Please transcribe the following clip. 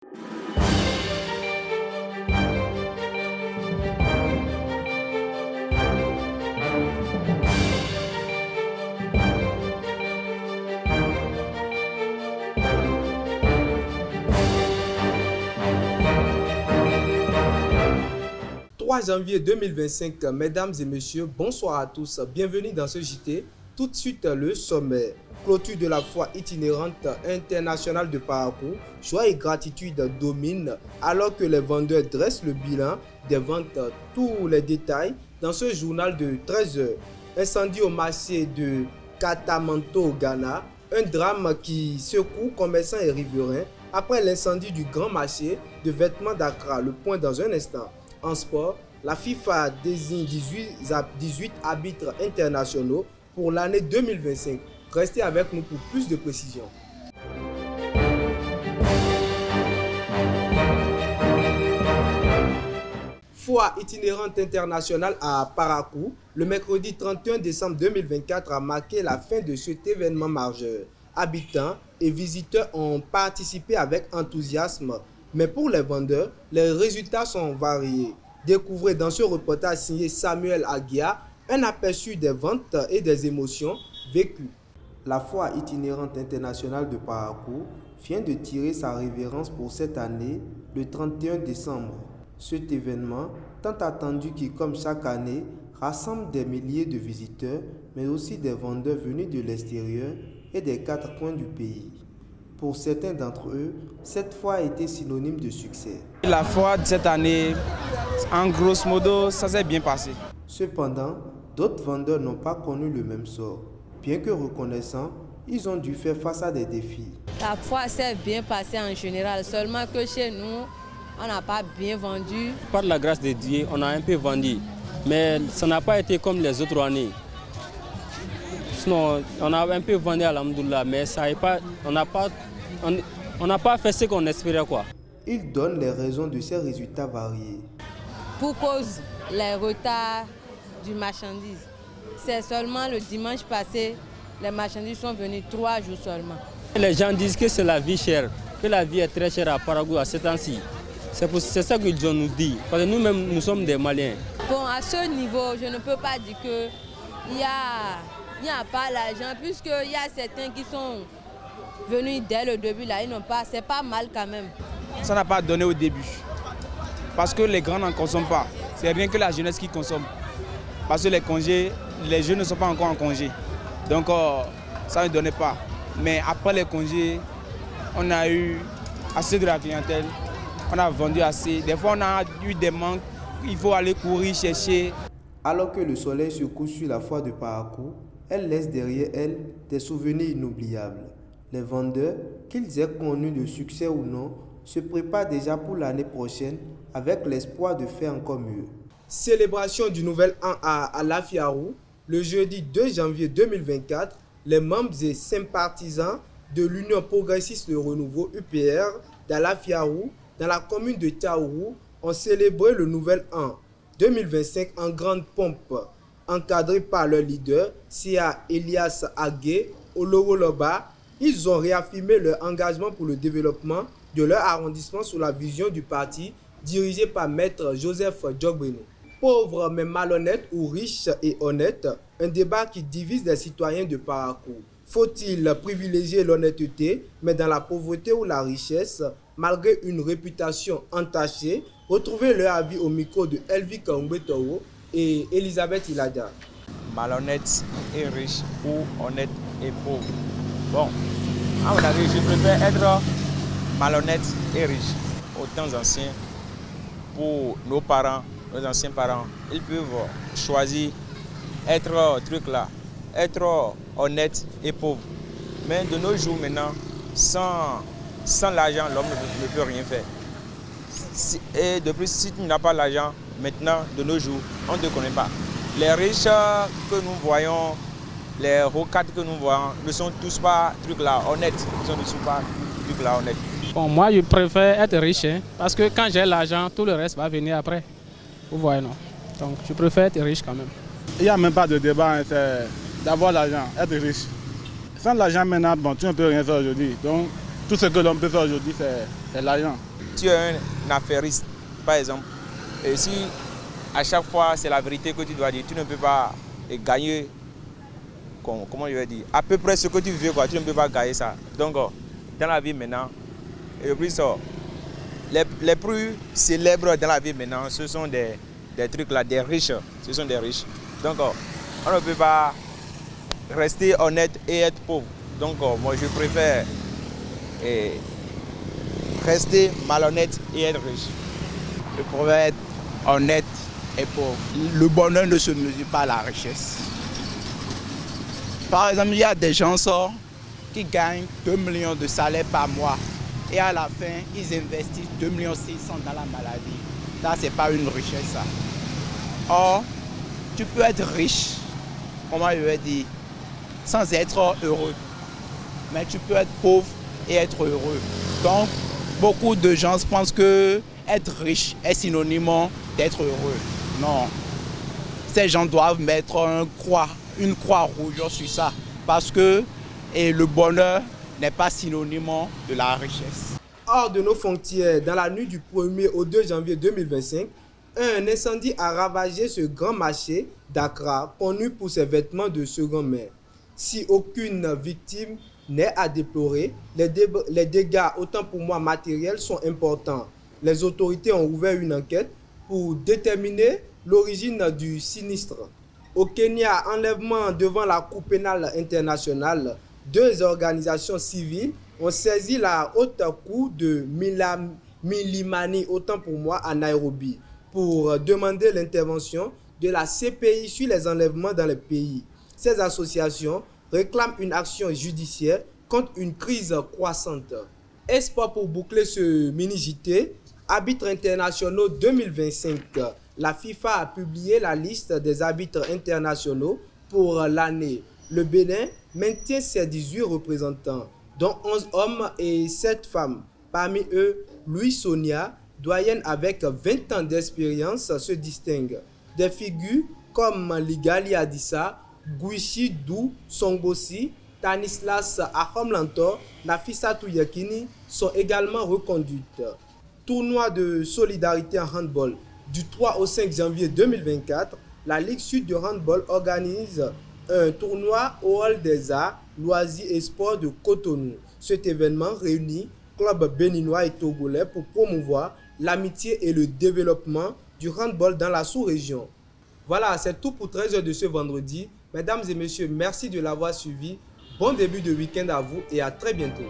3 janvier 2025, mesdames et messieurs, bonsoir à tous, bienvenue dans ce JT. Tout de suite le sommet. Clôture de la foire itinérante internationale de Parakou, joie et gratitude dominent alors que les vendeurs dressent le bilan des ventes. Tous les détails dans ce journal de 13 heures. Incendie au marché de Katamanto au Ghana, un drame qui secoue commerçants et riverains après l'incendie du grand marché de vêtements d'Accra. Le point dans un instant. En sport, la FIFA désigne 18 arbitres internationaux pour l'année 2025. Restez avec nous pour plus de précisions. Foire itinérante internationale à Parakou, le mercredi 31 décembre 2024 a marqué la fin de cet événement majeur. Habitants et visiteurs ont participé avec enthousiasme, mais pour les vendeurs, les résultats sont variés. Découvrez dans ce reportage signé Samuel Aguia un aperçu des ventes et des émotions vécues. La foire itinérante internationale de Parakou vient de tirer sa révérence pour cette année, le 31 décembre. Cet événement, tant attendu qui, comme chaque année, rassemble des milliers de visiteurs, mais aussi des vendeurs venus de l'extérieur et des 4 coins du pays. Pour certains d'entre eux, cette foire a été synonyme de succès. La foire de cette année, en grosso modo, ça s'est bien passé. Cependant, d'autres vendeurs n'ont pas connu le même sort. Bien que reconnaissants, ils ont dû faire face à des défis. La foire s'est bien passée en général, seulement que chez nous, on n'a pas bien vendu. Par la grâce de Dieu, on a un peu vendu, mais ça n'a pas été comme les autres années. Sinon, on a un peu vendu à l'Alhamdoulilah, mais on n'a pas fait ce qu'on espérait, quoi. Il donne les raisons de ces résultats variés. Pour cause les retards du marchandise. C'est seulement le dimanche passé, les marchandises sont venus 3 jours seulement. Les gens disent que c'est la vie chère, que la vie est très chère à Parakou à ce temps-ci. C'est ça qu'ils ont nous dit, parce que nous-mêmes, nous sommes des Maliens. Bon, à ce niveau, je ne peux pas dire qu'il n'y a pas l'argent, puisqu'il y a certains qui sont venus dès le début, là, ils n'ont pas, c'est pas mal quand même. Ça n'a pas donné au début, parce que les grands n'en consomment pas. C'est rien que la jeunesse qui consomme. Parce que les congés, les jeunes ne sont pas encore en congé. Donc ça ne donnait pas. Mais après les congés, on a eu assez de la clientèle. On a vendu assez. Des fois, on a eu des manques. Il faut aller courir, chercher. Alors que le soleil se couche sur la foire de Parakou, elle laisse derrière elle des souvenirs inoubliables. Les vendeurs, qu'ils aient connu le succès ou non, se préparent déjà pour l'année prochaine avec l'espoir de faire encore mieux. Célébration du nouvel an à Lafiarou, le jeudi 2 janvier 2024, les membres et sympathisants de l'Union progressiste de renouveau UPR d'Alafiarou, dans la commune de Taourou, ont célébré le nouvel an 2025 en grande pompe, encadrés par leur leader, Sia Elias Agué, Oloroloba. Ils ont réaffirmé leur engagement pour le développement de leur arrondissement sous la vision du parti dirigé par Maître Joseph Djogbeno. Pauvres mais malhonnêtes ou riches et honnêtes, un débat qui divise les citoyens de Parakou. Faut-il privilégier l'honnêteté, mais dans la pauvreté ou la richesse, malgré une réputation entachée? Retrouvez leur avis au micro de Elvi Kaoumbetoro et Elisabeth Ilada. Malhonnête et riche ou honnête et pauvre. Bon, à mon avis, je préfère être malhonnête et riche. Aux temps anciens, pour nos parents, nos anciens parents, ils peuvent choisir être être honnête et pauvre. Mais de nos jours maintenant, sans l'argent, l'homme ne peut rien faire. Et de plus, si tu n'as pas l'argent, maintenant, de nos jours, on ne te connaît pas. Les riches que nous voyons, les rocades que nous voyons, ne sont tous pas honnêtes. Ils ne sont pas honnêtes. Bon, moi, je préfère être riche, parce que quand j'ai l'argent, tout le reste va venir après. Vous voyez, non? Donc, je préfère être riche quand même. Il n'y a même pas de débat, c'est d'avoir l'argent, être riche. Sans l'argent maintenant, bon, tu ne peux rien faire aujourd'hui. Donc, tout ce que l'homme peut faire aujourd'hui, C'est l'argent. Tu es un affairiste, par exemple, et si à chaque fois c'est la vérité que tu dois dire, tu ne peux pas gagner, comment je vais dire, à peu près ce que tu veux, quoi, tu ne peux pas gagner ça. Donc, dans la vie maintenant, et le plus, les plus célèbres dans la vie maintenant, ce sont des trucs là, des riches. Ce sont des riches. Donc, on ne peut pas rester honnête et être pauvre. Donc, moi, je préfère rester malhonnête et être riche. Je préfère être honnête et pauvre. Le bonheur ne se mesure pas à la richesse. Par exemple, il y a des gens qui gagnent 2 millions de salaire par mois et à la fin, ils investissent 2,6 millions dans la maladie. Ça, ce n'est pas une richesse, ça. Or, tu peux être riche, comment je vais dire, sans être heureux. Mais tu peux être pauvre et être heureux. Donc, beaucoup de gens pensent que être riche est synonyme d'être heureux. Non. Ces gens doivent mettre une croix rouge sur ça. Parce que le bonheur n'est pas synonyme de la richesse. Hors de nos frontières, dans la nuit du 1er au 2 janvier 2025, un incendie a ravagé ce grand marché d'Accra, connu pour ses vêtements de seconde main. Si aucune victime n'est à déplorer, les dégâts, autant pour moi matériels, sont importants. Les autorités ont ouvert une enquête pour déterminer l'origine du sinistre. Au Kenya, enlèvement devant la Cour pénale internationale, 2 organisations civiles ont saisi la haute cour de Milimani, autant pour moi, à Nairobi, pour demander l'intervention de la CPI sur les enlèvements dans le pays. Ces associations réclament une action judiciaire contre une crise croissante. Espoir pour boucler ce mini-JT, arbitres internationaux 2025. La FIFA a publié la liste des arbitres internationaux pour l'année. Le Bénin maintient ses 18 représentants, dont 11 hommes et 7 femmes. Parmi eux, Louis Sonia, doyenne avec 20 ans d'expérience, se distingue. Des figures comme Ligali Adissa, Guichi Dou Songosi, Tanislas Ahomlantor, Nafissatou Yakini sont également reconduites. Tournoi de solidarité en handball. Du 3 au 5 janvier 2024, la Ligue Sud de handball organise un tournoi au Hall des Arts, Loisirs et Sports de Cotonou. Cet événement réunit clubs béninois et togolais pour promouvoir l'amitié et le développement du handball dans la sous-région. Voilà, c'est tout pour 13h de ce vendredi. Mesdames et messieurs, merci de l'avoir suivi. Bon début de week-end à vous et à très bientôt.